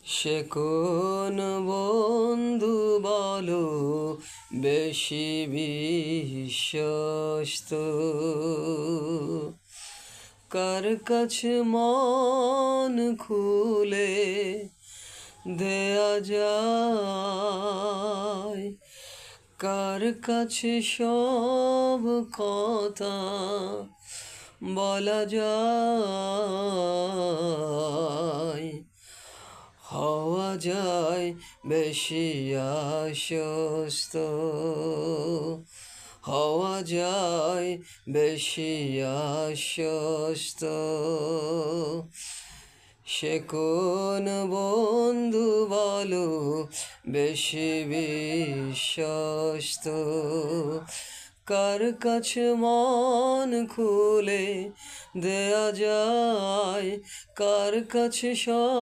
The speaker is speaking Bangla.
সে কোন বন্ধু বলো বেশি বিশ্বস্ত, কার কাছে মন খুলে দেয়া যায়, কার কাছে সব কথা বলা যায়। হওয়া যায় বেশি আশ্বস্ত, হওয়া যায় বেশি আশ্বস্ত। সে কোন বন্ধু বলো বেশি বিশ্বস্ত, কার কাছে মন খুলে দেয়া যায়, কার কাছে সব